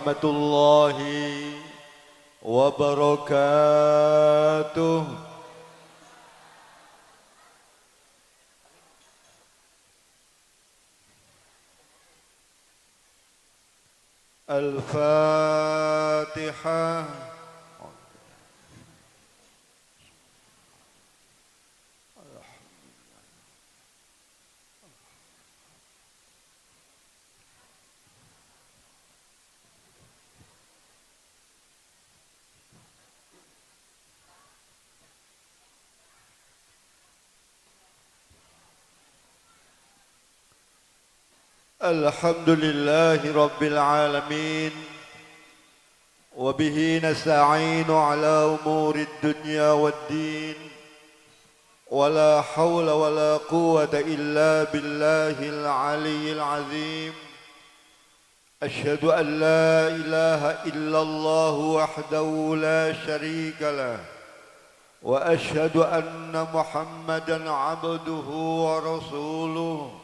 warahmatullahi wabarakatuh. Al-Fatihah. Alhamdulillahi Rabbil Alamin. Wabihi nasta'inu ala umuri dunya waddin. Wala hawla wala quwwata illa billahil aliyyil azim. Ashhadu an la ilaha illallah wahdahu la sharika lah. Wa ashhadu anna Muhammadan abduhu wa rasuluh.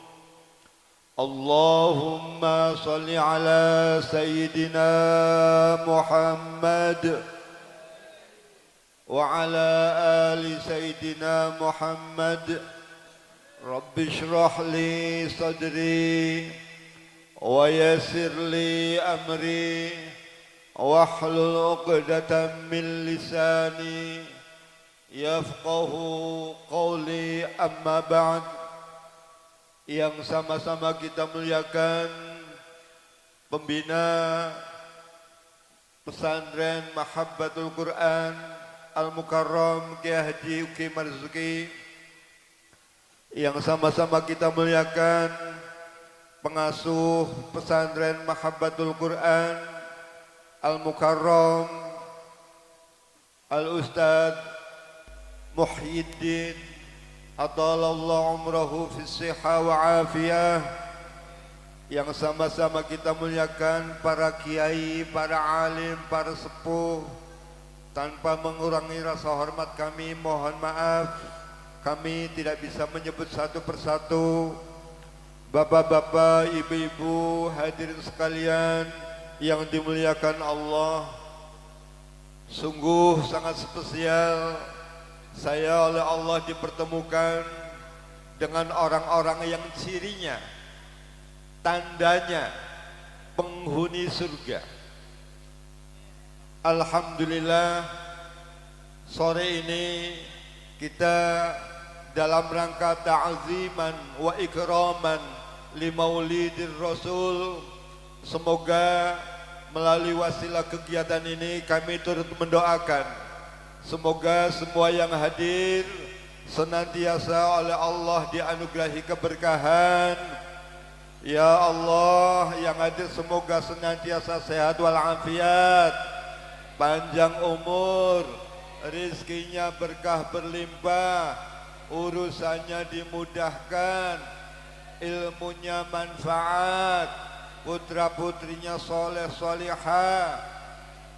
اللهم صل على سيدنا محمد وعلى آل سيدنا محمد رب اشرح لي صدري ويسر لي أمري واحلل عقدة من لساني يفقه قولي أما بعد. Yang sama-sama kita muliakan pembina pesantren Mahabbatul Quran Al-Mukarram Kiai Haji Uki Marzuki, yang sama-sama kita muliakan pengasuh pesantren Mahabbatul Quran Al-Mukarram Al-Ustadz Muhyiddin Atalallahu umrahu fis-sihah wa afiyah, yang sama-sama kita muliakan para kiai, para alim, para sepuh. Tanpa mengurangi rasa hormat kami, mohon maaf kami tidak bisa menyebut satu persatu. Bapak-bapak, ibu-ibu, hadirin sekalian yang dimuliakan Allah, sungguh sangat spesial saya oleh Allah dipertemukan dengan orang-orang yang cirinya, tandanya penghuni surga. Alhamdulillah, sore ini kita dalam rangka ta'ziman wa ikraman li maulidir Rasul, semoga melalui wasilah kegiatan ini kami turut mendoakan semoga semua yang hadir senantiasa oleh Allah dianugerahi keberkahan. Ya Allah, yang hadir semoga senantiasa sehat walafiat, panjang umur, rizkinya berkah berlimpah, urusannya dimudahkan, ilmunya manfaat, putra putrinya soleh solihah,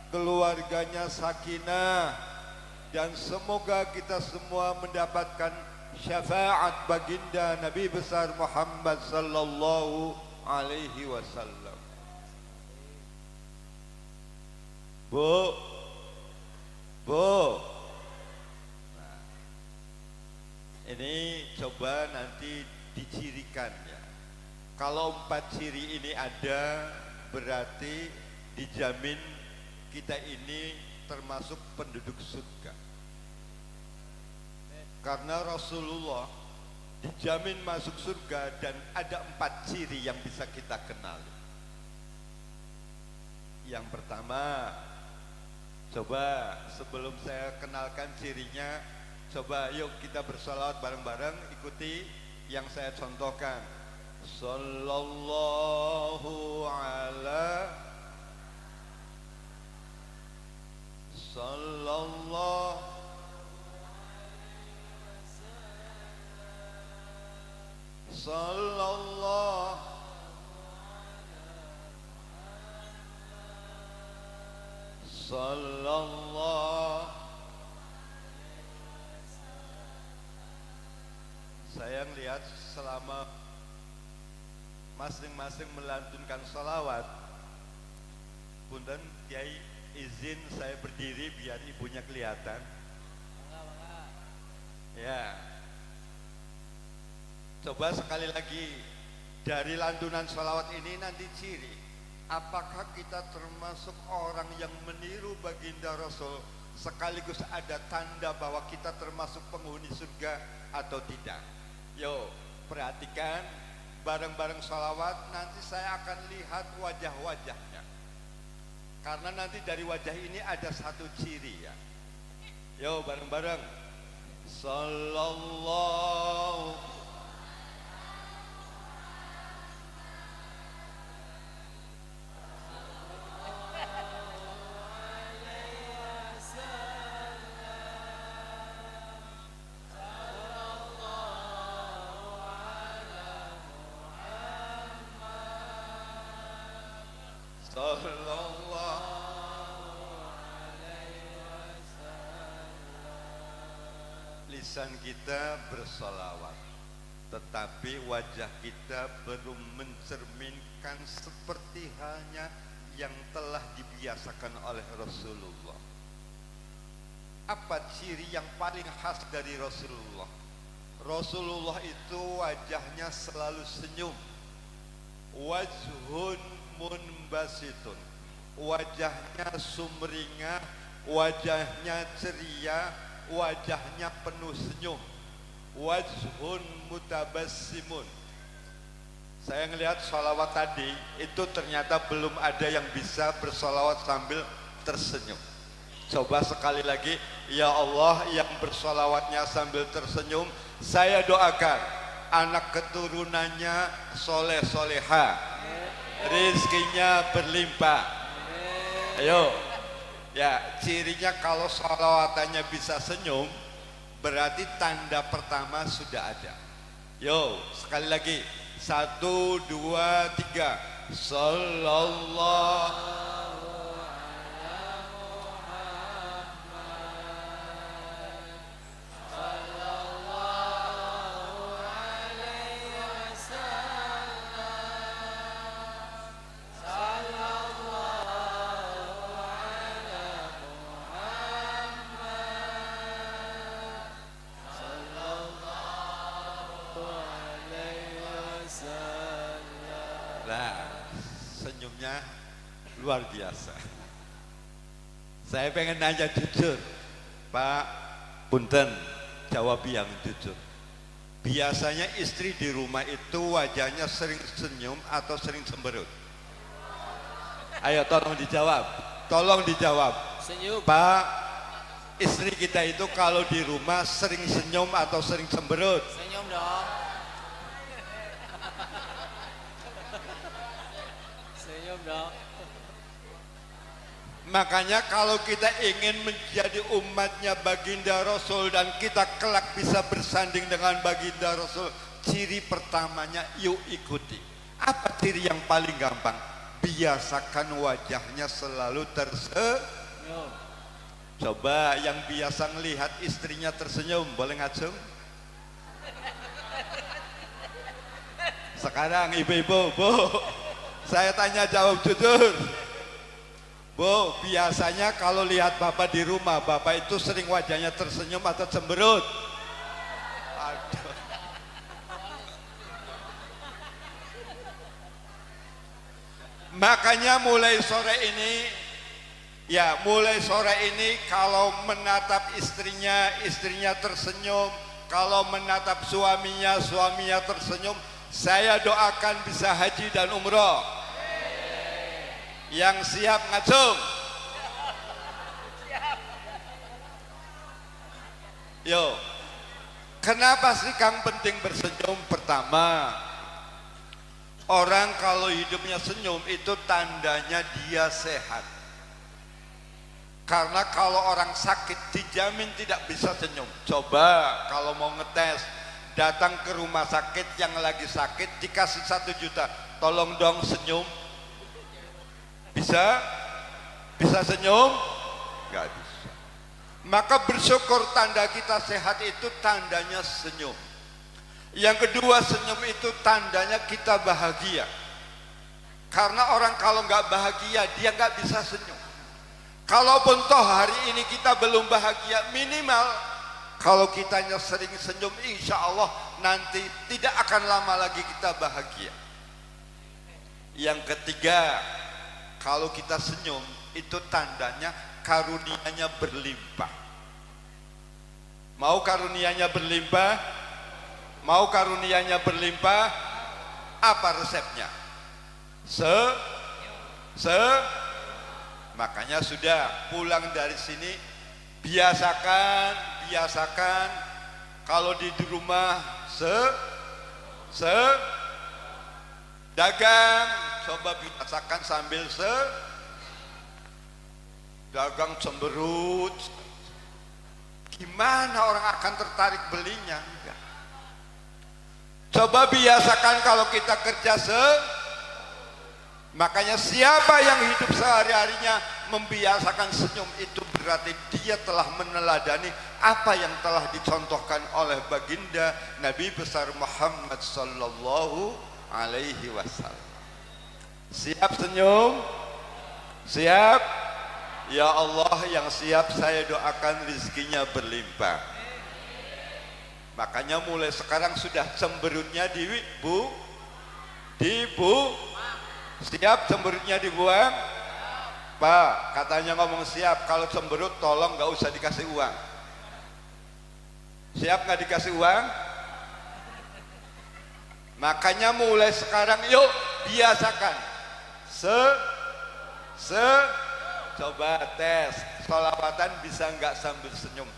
keluarganya sakinah, dan semoga kita semua mendapatkan syafaat baginda Nabi besar Muhammad sallallahu alaihi wasallam. Bu, nah, ini coba nanti dicirikan ya. Kalau 4 ciri ini ada, berarti dijamin kita ini termasuk penduduk surga. Karena Rasulullah dijamin masuk surga dan ada 4 ciri yang bisa kita kenal. Yang pertama, coba sebelum saya kenalkan cirinya, coba yuk kita bersalawat bareng-bareng, ikuti yang saya contohkan. Sallallahu ala sallallahu sallallahu sallallahu. Saya melihat selama masing-masing melantunkan salawat, Punten Kiai, izin saya berdiri biar ibunya kelihatan. Ya. Coba sekali lagi, dari lantunan sholawat ini nanti ciri apakah kita termasuk orang yang meniru baginda Rasul, sekaligus ada tanda bahwa kita termasuk penghuni surga atau tidak. Yo, perhatikan bareng-bareng sholawat, nanti saya akan lihat wajah-wajahnya, karena nanti dari wajah ini ada satu ciri ya. Yo, bareng-bareng sallallahu lisan kita bersolawat, tetapi wajah kita belum mencerminkan seperti halnya yang telah dibiasakan oleh Rasulullah. Apa ciri yang paling khas dari Rasulullah? Rasulullah itu wajahnya selalu senyum. Wajhun munbasitun, wajahnya sumringah, wajahnya ceria, wajahnya penuh senyum. Wajhun mutabassimun. Saya ngelihat sholawat tadi itu ternyata belum ada yang bisa bersolawat sambil tersenyum. Coba sekali lagi, ya Allah, yang bersolawatnya sambil tersenyum, saya doakan anak keturunannya soleh soleha, rizkinya berlimpah. Ayo, ya, cirinya kalau sholawatannya bisa senyum, berarti tanda pertama sudah ada. Yo, sekali lagi, 1, 2, 3. Sallallahu luar biasa. Saya pengen nanya jujur, Pak, punten, jawab yang jujur. Biasanya istri di rumah itu wajahnya sering senyum atau sering cemberut? Ayo tolong dijawab, tolong dijawab. Senyum. Pak, istri kita itu kalau di rumah sering senyum atau sering cemberut? Senyum dong. Senyum dong. Makanya kalau kita ingin menjadi umatnya baginda Rasul dan kita kelak bisa bersanding dengan baginda Rasul, ciri pertamanya yuk ikuti. Apa ciri yang paling gampang? Biasakan wajahnya selalu tersenyum. Coba yang biasa melihat istrinya tersenyum, boleh ngacung? Sekarang ibu-ibu, Bu, saya tanya jawab jujur. Bu, biasanya kalau lihat Bapak di rumah, Bapak itu sering wajahnya tersenyum atau cemberut? Aduh. Makanya mulai sore ini kalau menatap istrinya, istrinya tersenyum. Kalau menatap suaminya, suaminya tersenyum. Saya doakan bisa haji dan umroh. Yang siap ngacung? Yo, kenapa sih Kang penting bersenyum? Pertama, orang kalau hidupnya senyum itu tandanya dia sehat. Karena kalau orang sakit dijamin tidak bisa senyum. Coba kalau mau ngetes, datang ke rumah sakit yang lagi sakit, dikasih 1 juta, tolong dong senyum. Bisa? Bisa senyum? Gak bisa. Maka bersyukur, tanda kita sehat itu tandanya senyum. Yang kedua, senyum itu tandanya kita bahagia. Karena orang kalau nggak bahagia dia nggak bisa senyum. Kalaupun toh hari ini kita belum bahagia, minimal kalau kitanya sering senyum, insya Allah nanti tidak akan lama lagi kita bahagia. Yang ketiga, kalau kita senyum itu tandanya karunia-Nya berlimpah. Mau karunia-Nya berlimpah? Mau karunia-Nya berlimpah? Apa resepnya? Makanya sudah pulang dari sini biasakan kalau di rumah dagang, coba biasakan sambil dagang cemberut. Gimana orang akan tertarik belinya? Enggak. Coba biasakan kalau kita kerja makanya siapa yang hidup sehari-harinya membiasakan senyum, itu berarti dia telah meneladani apa yang telah dicontohkan oleh baginda Nabi besar Muhammad sallallahu alaihi wasallam. Siap senyum? Siap? Ya Allah, yang siap saya doakan rizkinya berlimpah. Makanya mulai sekarang sudah cemberutnya dibu. Siap cemberutnya dibuang? Pak, katanya ngomong siap. Kalau cemberut tolong nggak usah dikasih uang. Siap nggak dikasih uang? Makanya mulai sekarang yuk biasakan. Coba tes sholawatan bisa nggak sambil senyum.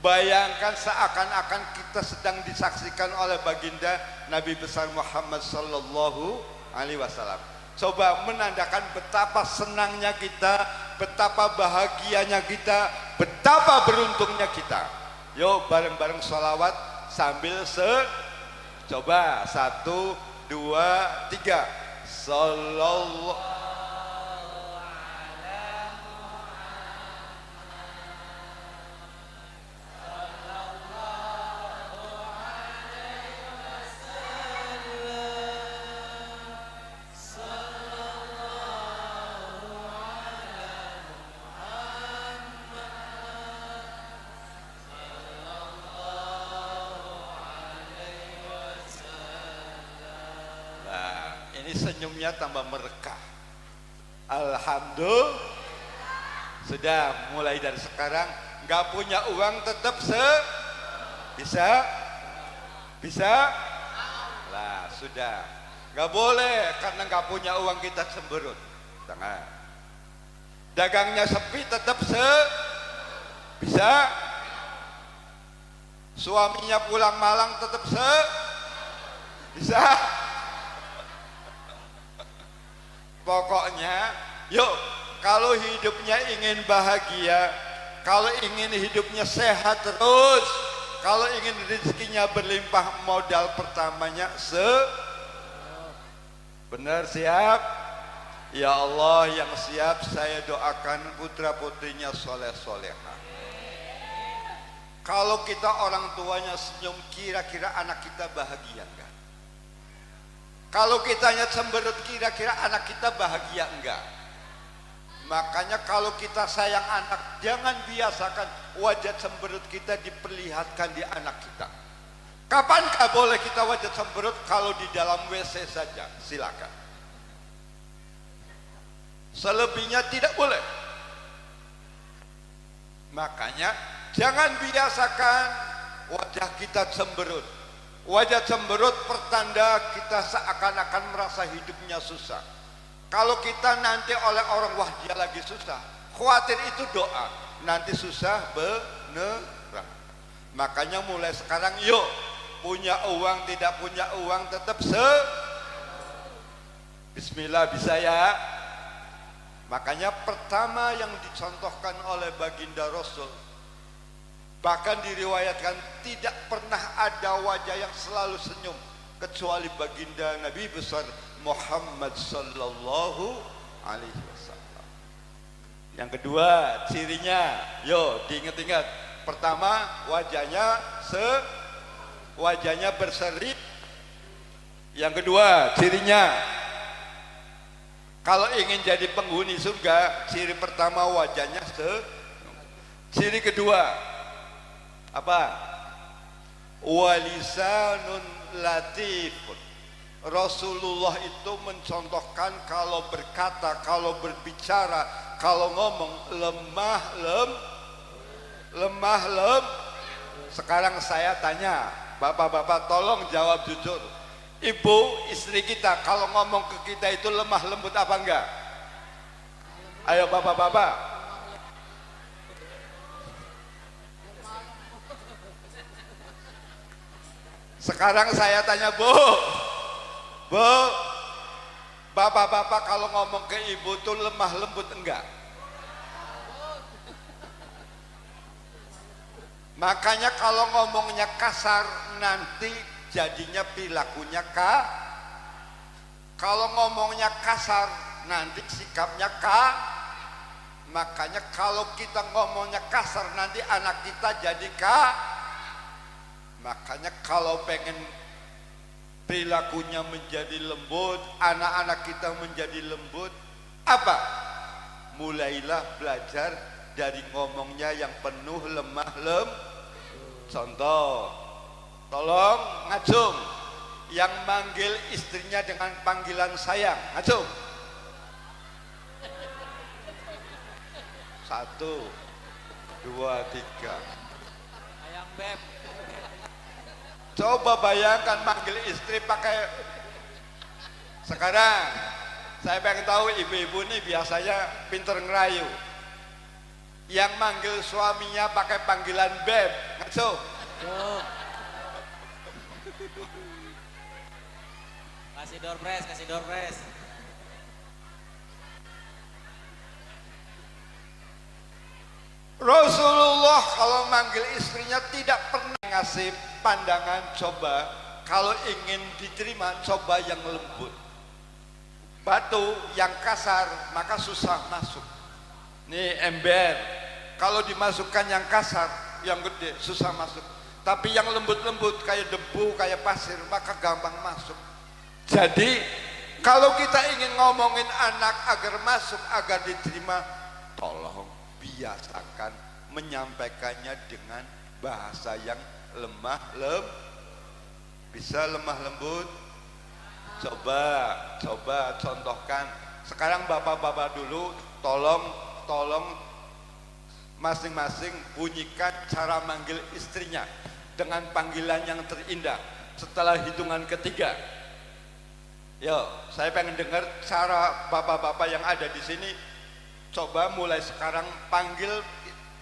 Bayangkan seakan-akan kita sedang disaksikan oleh baginda Nabi besar Muhammad sallallahu alaihi wasallam. Coba menandakan betapa senangnya kita, betapa bahagianya kita, betapa beruntungnya kita. Yuk bareng-bareng sholawat sambil coba 1, 2, 3. Sallallahu. Ini senyumnya tambah merekah. Alhamdulillah. Sudah mulai dari sekarang nggak punya uang tetap bisa lah, sudah nggak boleh karena nggak punya uang kita cemberut. Jangan. Dagangnya sepi tetap bisa. Suaminya pulang malang tetap bisa. Pokoknya yuk, kalau hidupnya ingin bahagia, kalau ingin hidupnya sehat terus, kalau ingin rezekinya berlimpah, modal pertamanya benar. Siap? Ya Allah, yang siap saya doakan putra putrinya soleh soleha. Kalau kita orang tuanya senyum, kira-kira anak kita bahagia enggak? Kalau kitanya cemberut, kira-kira anak kita bahagia enggak? Makanya kalau kita sayang anak, jangan biasakan wajah cemberut kita diperlihatkan di anak kita. Kapankah boleh kita wajah cemberut? Kalau di dalam WC saja, silakan. Selebihnya tidak boleh. Makanya jangan biasakan wajah kita cemberut. Wajah cemberut pertanda kita seakan-akan merasa hidupnya susah. Kalau kita nanti oleh orang, wah dia lagi susah, khawatir itu doa, nanti susah beneran. Makanya mulai sekarang yuk, punya uang tidak punya uang tetap Bismillah bisa ya. Makanya pertama yang dicontohkan oleh baginda Rasul, bahkan diriwayatkan tidak pernah ada wajah yang selalu senyum kecuali baginda Nabi besar Muhammad sallallahu alaihi wasallam. Yang kedua cirinya, yo diingat-ingat. Pertama wajahnya berseri. Yang kedua cirinya Kalau ingin jadi penghuni surga, ciri pertama wajahnya ciri kedua apa? Walisanun latifun. Rasulullah itu mencontohkan kalau berkata, kalau berbicara, kalau ngomong lemah lem. Sekarang saya tanya, bapak-bapak tolong jawab jujur. Ibu, istri kita kalau ngomong ke kita itu lemah lembut apa enggak? Ayo bapak-bapak. Sekarang saya tanya Bu, bapak-bapak kalau ngomong ke ibu tuh lemah lembut enggak? Makanya kalau ngomongnya kasar nanti jadinya perilakunya kalau ngomongnya kasar nanti sikapnya makanya kalau kita ngomongnya kasar nanti anak kita jadi makanya kalau pengen perilakunya menjadi lembut, anak-anak kita menjadi lembut, apa? Mulailah belajar dari ngomongnya yang penuh lemah contoh, tolong ngacung yang manggil istrinya dengan panggilan sayang, ngacung. 1, 2, 3. Ayang Beb. Coba bayangkan manggil istri pakai. Sekarang saya pengen tahu ibu-ibu ini biasanya pinter ngerayu. Yang manggil suaminya pakai panggilan Beb, ngaco. Kasih door prize. Rasulullah kalau manggil istrinya tidak pernah ngasih pandangan coba kalau ingin diterima coba yang lembut. Batu yang kasar maka susah masuk. Nih ember, kalau dimasukkan yang kasar, yang gede susah masuk. Tapi yang lembut-lembut kayak debu, kayak pasir maka gampang masuk. Jadi kalau kita ingin ngomongin anak agar masuk, agar diterima, tolong biasakan menyampaikannya dengan bahasa yang bisa lemah lembut. Coba contohkan. Sekarang bapak-bapak dulu tolong masing-masing bunyikan cara manggil istrinya dengan panggilan yang terindah setelah hitungan ketiga. Yo, saya pengen dengar cara bapak-bapak yang ada di sini. Coba mulai sekarang panggil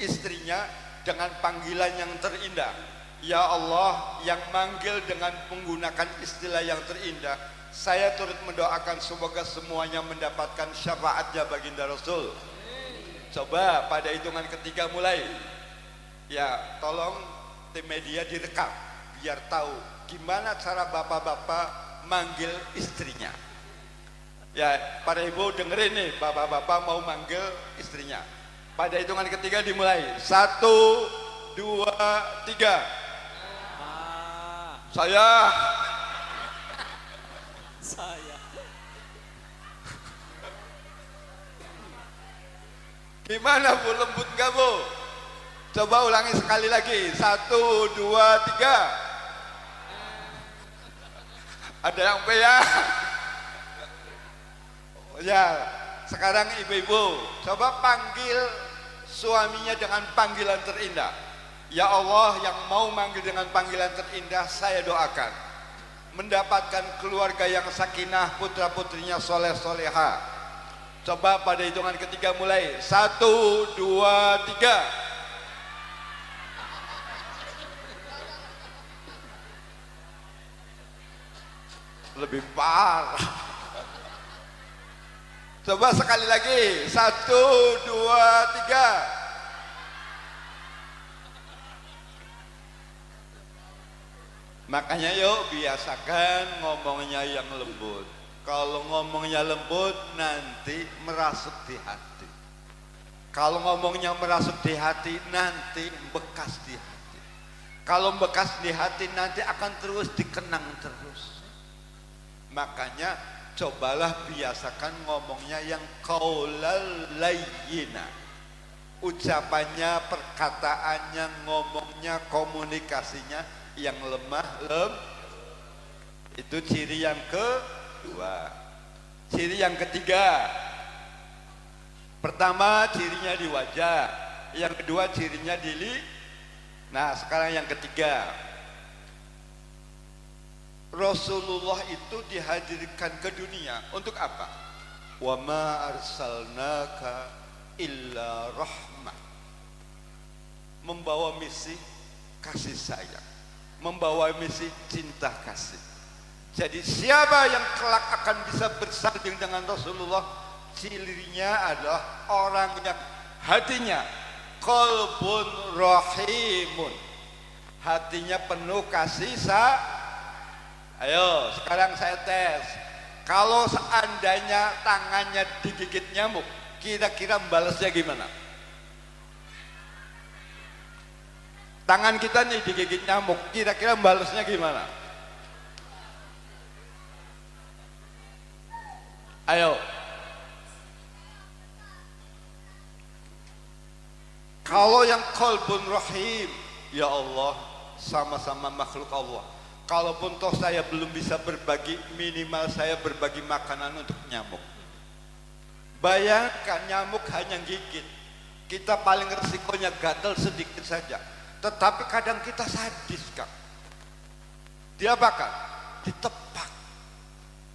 istrinya dengan panggilan yang terindah. Ya Allah, yang manggil dengan menggunakan istilah yang terindah, saya turut mendoakan semoga semuanya mendapatkan syafaatnya baginda Rasul. Coba pada hitungan ketiga mulai. Ya, tolong tim media direkam biar tahu gimana cara bapak-bapak manggil istrinya. Ya, para ibu dengerin nih, bapak-bapak mau manggil istrinya. Pada hitungan ketiga dimulai. 1, 2, 3. Saya. Gimana Bu, lembut gak Bu? Coba ulangi sekali lagi. 1, 2, 3. Ada yang P ya? Ya, sekarang ibu-ibu coba panggil suaminya dengan panggilan terindah. Ya Allah, yang mau manggil dengan panggilan terindah saya doakan mendapatkan keluarga yang sakinah, putra putrinya soleh soleha. Coba pada hitungan ketiga mulai. 1, 2, 3. Lebih parah. Coba sekali lagi. 1, 2, 3. Makanya yuk biasakan ngomongnya yang lembut. Kalau ngomongnya lembut nanti merasuk di hati. Kalau ngomongnya merasuk di hati nanti bekas di hati. Kalau bekas di hati nanti akan terus dikenang terus. Makanya cobalah biasakan ngomongnya yang qaulal layyina. Ucapannya, perkataannya, ngomongnya, komunikasinya yang lemah itu ciri yang kedua. Ciri yang ketiga, pertama cirinya di wajah, yang kedua cirinya di Nah sekarang yang ketiga, Rasulullah itu dihadirkan ke dunia untuk apa? Wa ma arsalnaka illa rahmah. Membawa misi kasih sayang, membawa misi cinta kasih. Jadi siapa yang kelak akan bisa bersanding dengan Rasulullah, cirinya adalah orang yang hatinya qalbun rahimun, hatinya penuh kasih Ayo sekarang saya tes, kalau seandainya tangannya digigit nyamuk, kira-kira balasnya gimana? Tangan kita nih digigit nyamuk, kira-kira balasnya gimana? Ayo. Kalau yang qalbun rahim, ya Allah, sama-sama makhluk Allah. Kalaupun toh saya belum bisa berbagi, minimal saya berbagi makanan untuk nyamuk. Bayangkan nyamuk hanya gigit, kita paling resikonya gatal sedikit saja. Tetapi kadang kita sadis, Kang. Dia bakal ditepak.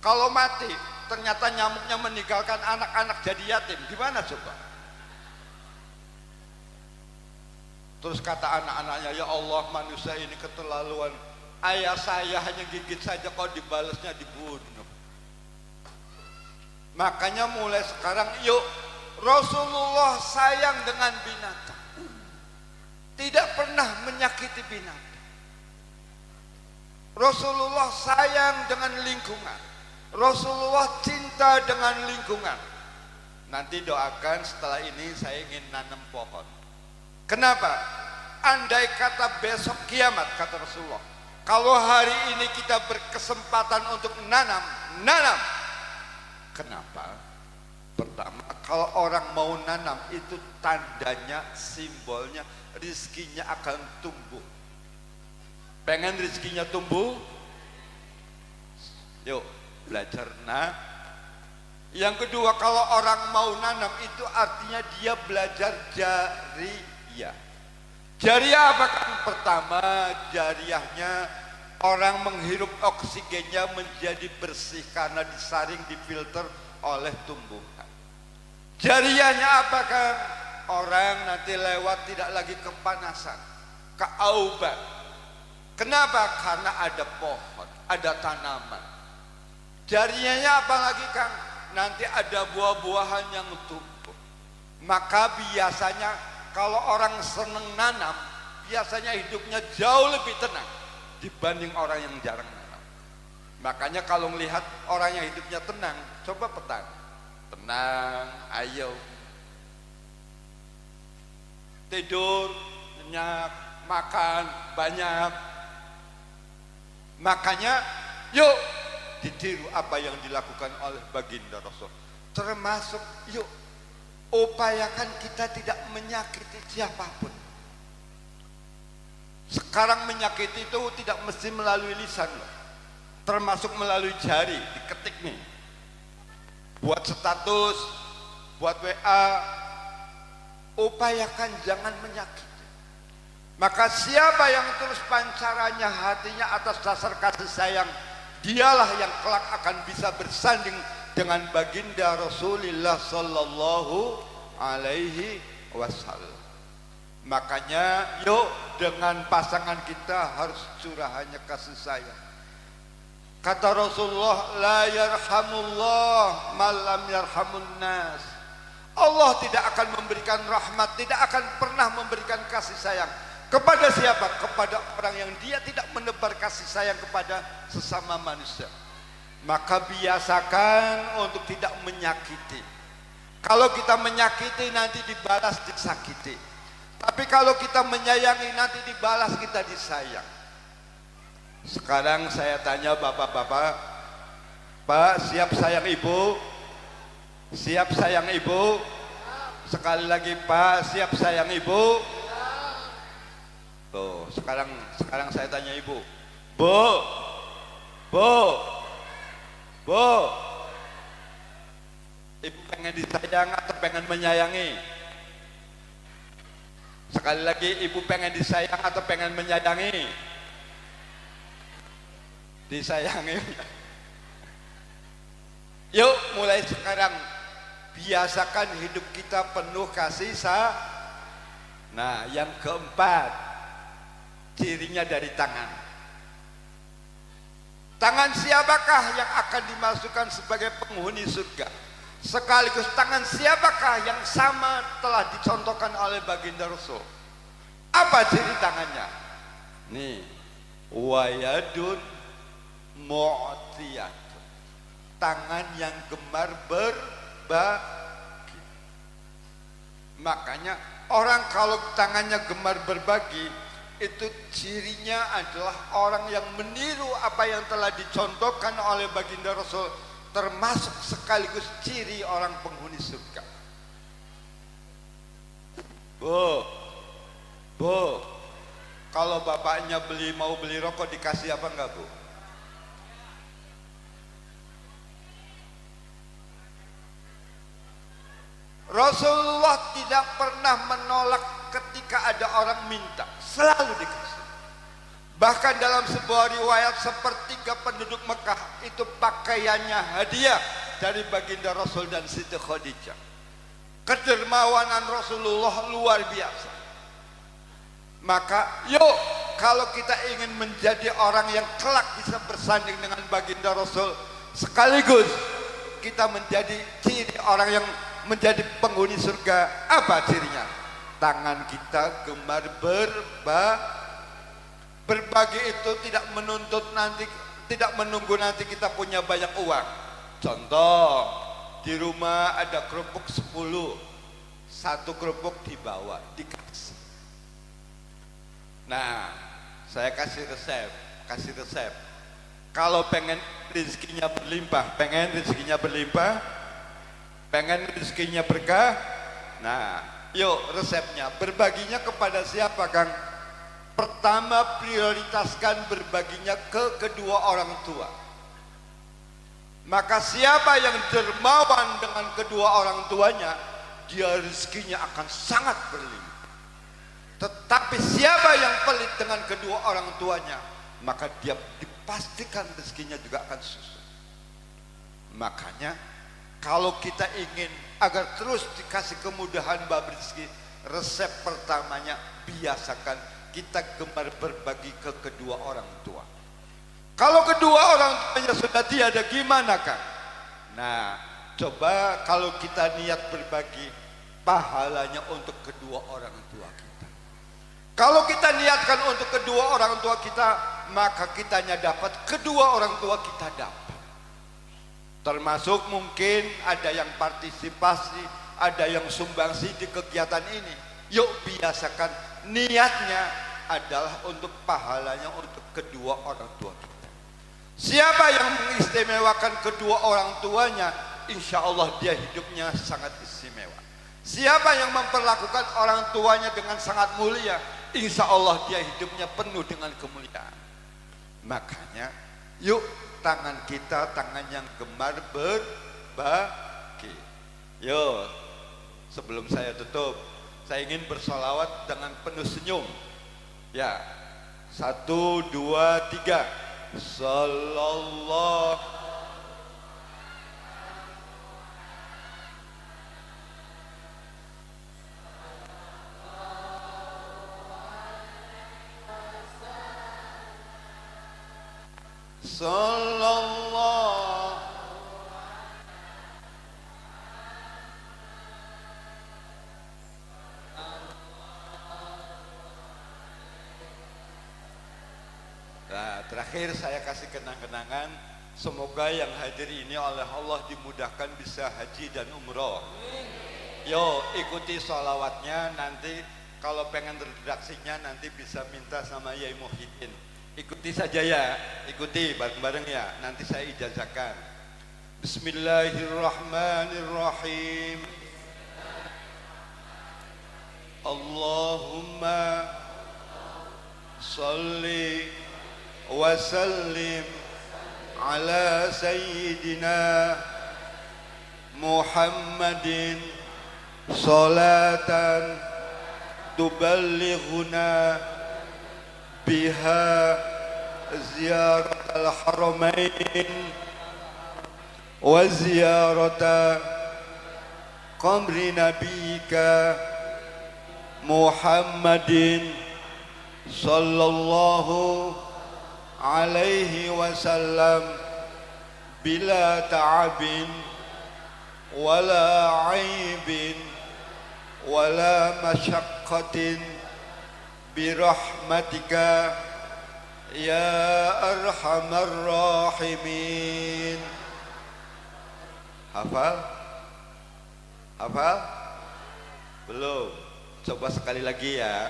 Kalau mati, ternyata nyamuknya meninggalkan anak-anak jadi yatim, gimana coba? Terus kata anak-anaknya, ya Allah, manusia ini keterlaluan. Ayah saya hanya gigit saja, kok dibalasnya dibunuh. Makanya mulai sekarang, yuk, Rasulullah sayang dengan binatang, tidak pernah menyakiti binatang. Rasulullah sayang dengan lingkungan, Rasulullah cinta dengan lingkungan. Nanti doakan setelah ini saya ingin nanam pohon. Kenapa? Andai kata besok kiamat, kata Rasulullah, kalau hari ini kita berkesempatan untuk nanam. Kenapa? Pertama, kalau orang mau nanam itu tandanya, simbolnya rizkinya akan tumbuh. Pengen rizkinya tumbuh? Yuk belajar Yang kedua, kalau orang mau nanam itu artinya dia belajar jariyah. Jariyah apa kan? Pertama, jariyahnya orang menghirup oksigennya menjadi bersih karena disaring, difilter oleh tumbuhan. Jariyahnya apa kan? Orang nanti lewat tidak lagi kepanasan, keauban. Kenapa? Karena ada pohon, ada tanaman. Jariyahnya apa lagi Kang? Nanti ada buah-buahan yang tumbuh. Maka biasanya kalau orang seneng nanam, biasanya hidupnya jauh lebih tenang dibanding orang yang jarang nanam. Makanya kalau melihat orang yang hidupnya tenang, coba petani. Tenang, ayo. Tidur, nyenyak, makan, banyak. Makanya, yuk ditiru apa yang dilakukan oleh baginda Rasul. Termasuk, yuk upayakan kita tidak menyakiti siapapun. Sekarang menyakiti itu tidak mesti melalui lisan loh, termasuk melalui jari, diketik nih, buat status, buat WA. Upayakan jangan menyakiti. Maka siapa yang terus pancarannya hatinya atas dasar kasih sayang, dialah yang kelak akan bisa bersanding dengan baginda Rasulullah sallallahu alaihi wasallam. Makanya yuk dengan pasangan kita harus curahannya kasih sayang. Kata Rasulullah, la yarhamullah man lam yarhamun nas. Allah tidak akan memberikan rahmat, tidak akan pernah memberikan kasih sayang kepada siapa? Kepada orang yang dia tidak menebar kasih sayang kepada sesama manusia. Maka biasakan untuk tidak menyakiti. Kalau kita menyakiti nanti dibalas disakiti. Tapi kalau kita menyayangi nanti dibalas kita disayang. Sekarang saya tanya bapak-bapak, Pak, siap sayang ibu? Siap sayang ibu? Sekali lagi Pak, siap sayang ibu? Tuh, sekarang saya tanya ibu. Bu, bu, bu, ibu pengen disayang atau pengen menyayangi? Sekali lagi, ibu pengen disayang atau pengen menyayangi? Disayangi. Yuk, mulai sekarang biasakan hidup kita penuh kasih sayang. Nah, yang keempat, cirinya dari tangan. Tangan siapakah yang akan dimasukkan sebagai penghuni surga? Sekaligus tangan siapakah yang sama telah dicontohkan oleh baginda Rasul? Apa ciri tangannya? Nih, wayadun mu'tiyat, tangan yang gemar berbagi. Makanya orang kalau tangannya gemar berbagi, itu cirinya adalah orang yang meniru apa yang telah dicontohkan oleh baginda Rasul, termasuk sekaligus ciri orang penghuni surga. Bu, kalau bapaknya mau beli rokok dikasih apa enggak, Bu? Rasulullah tidak pernah menolak ketika ada orang minta, selalu dikasih. Bahkan dalam sebuah riwayat, sepertiga penduduk Mekah itu pakaiannya hadiah dari baginda Rasul dan Siti Khadijah. Kedermawanan Rasulullah luar biasa. Maka yuk, kalau kita ingin menjadi orang yang kelak bisa bersanding dengan baginda Rasul, sekaligus kita menjadi ciri orang yang menjadi penghuni surga, apa cirinya? Tangan kita gemar berbagi itu tidak menuntut nanti, tidak menunggu nanti kita punya banyak uang. Contoh, di rumah ada kerupuk 10, satu kerupuk dibawa, dikasih. Nah, saya kasih resep. Kalau pengen rezekinya berlimpah, pengen rezekinya berkah. Nah, yuk resepnya, berbaginya kepada siapa, Kang? Pertama, prioritaskan berbaginya ke kedua orang tua. Maka siapa yang dermawan dengan kedua orang tuanya, dia rezekinya akan sangat berlimpah. Tetapi siapa yang pelit dengan kedua orang tuanya, maka dia dipastikan rezekinya juga akan susah. Makanya kalau kita ingin agar terus dikasih kemudahan bab rezeki, resep pertamanya biasakan kita gemar berbagi ke kedua orang tua. Kalau kedua orang tuanya sudah tiada, gimana, Kang? Nah, coba kalau kita niat berbagi, pahalanya untuk kedua orang tua kita. Kalau kita niatkan untuk kedua orang tua kita, maka kitanya dapat, kedua orang tua kita dapat. Termasuk mungkin ada yang partisipasi, ada yang sumbangsi di kegiatan ini. Yuk biasakan niatnya adalah untuk pahalanya untuk kedua orang tua kita. Siapa yang mengistimewakan kedua orang tuanya, insya Allah dia hidupnya sangat istimewa. Siapa yang memperlakukan orang tuanya dengan sangat mulia, insya Allah dia hidupnya penuh dengan kemuliaan. Makanya yuk, tangan kita tangan yang gemar berbagi. Yo, sebelum saya tutup, saya ingin bersolawat dengan penuh senyum. Ya, 1, 2, 3. Sallallahu. Sallallahu. Nah, terakhir saya kasih kenang-kenangan, semoga yang hadir ini oleh Allah dimudahkan bisa haji dan umroh. Yo, ikuti sholawatnya, nanti kalau pengen redaksinya nanti bisa minta sama Yai Muhyiddin. Ikuti saja ya, ikuti bareng-bareng ya, nanti saya ijazahkan. Bismillahirrahmanirrahim. Allahumma salli wa sallim ala sayyidina Muhammadin salatan tuballighuna biha ziyaratal haramain wa ziyarata qabri nabiyyika Muhammadin sallallahu alaihi wasallam bila ta'abin wala aibin wala masyaqqatin birahmatika ya arhamar rahimin. Hafal? Hafal? Belum? Coba sekali lagi ya.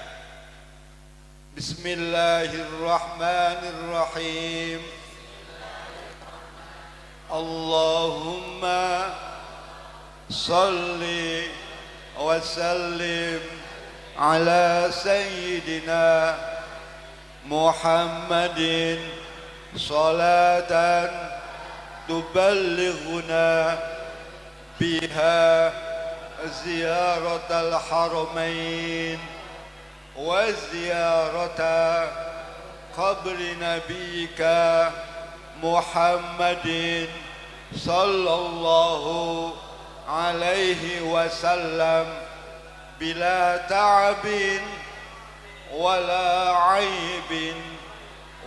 Bismillahirrahmanirrahim. Allahumma salli wa sallim ala sayyidina Muhammadin salatan tuballighuna biha ziyaratal haramain wa ziyarata qabri nabiyyika Muhammadin sallallahu alaihi wasallam bila ta'abin wala aibin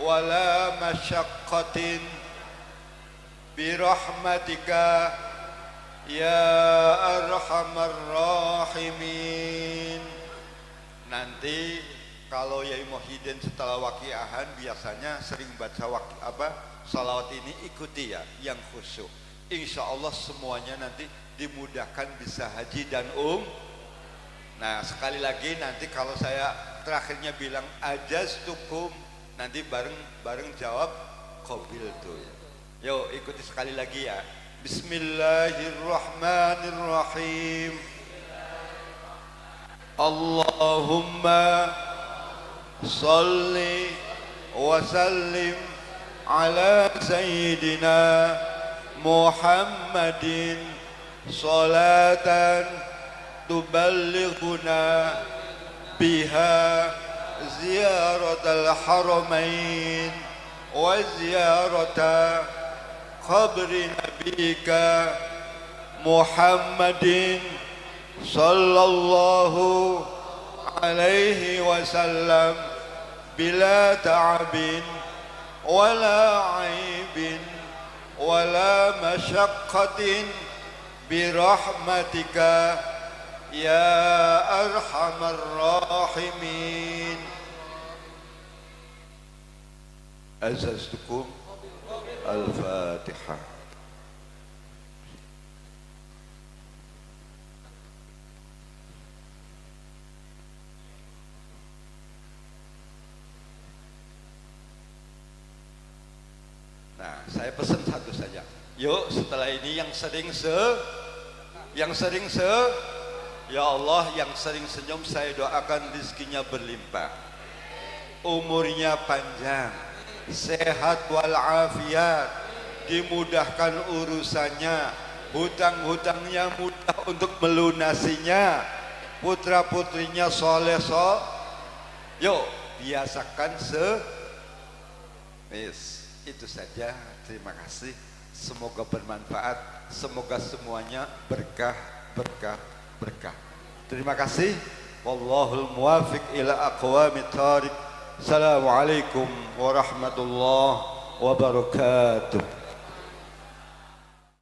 wala masyaqqatin birahmatika ya arhamar rahimin. Nanti kalau Yai Muhyiddin setelah waqiahan biasanya sering baca salawat ini, ikuti ya yang khusyuk. Insya Allah semuanya nanti dimudahkan bisa haji dan Nah sekali lagi nanti kalau saya terakhirnya bilang ajaztukum, nanti bareng jawab qabiltu ya. Yuk ikuti sekali lagi ya. Bismillahirrahmanirrahim. Allahumma salli wa sallim ala sayyidina Muhammadin salatan tuballighuna biha ziyaratal haramain wa ziyarata qabri nabiyyika Muhammadin sallallahu alaihi wasallam bila ta'abin wala aibin wala masyaqqatin birahmatika ya arhamar rahimin. Azaztukum. Al-Fatihah. Nah, saya pesan satu saja. Yuk, setelah ini yang sering ya Allah, yang sering senyum saya doakan rezekinya berlimpah, umurnya panjang, sehat walafiat, dimudahkan urusannya, hutang-hutangnya mudah untuk melunasinya, putra putrinya soleh. Yuk biasakan itu saja. Terima kasih, semoga bermanfaat, semoga semuanya berkah. Terima kasih. Wallahul muwafiq ila aqwamit thariq. Assalamualaikum warahmatullahi wabarakatuh.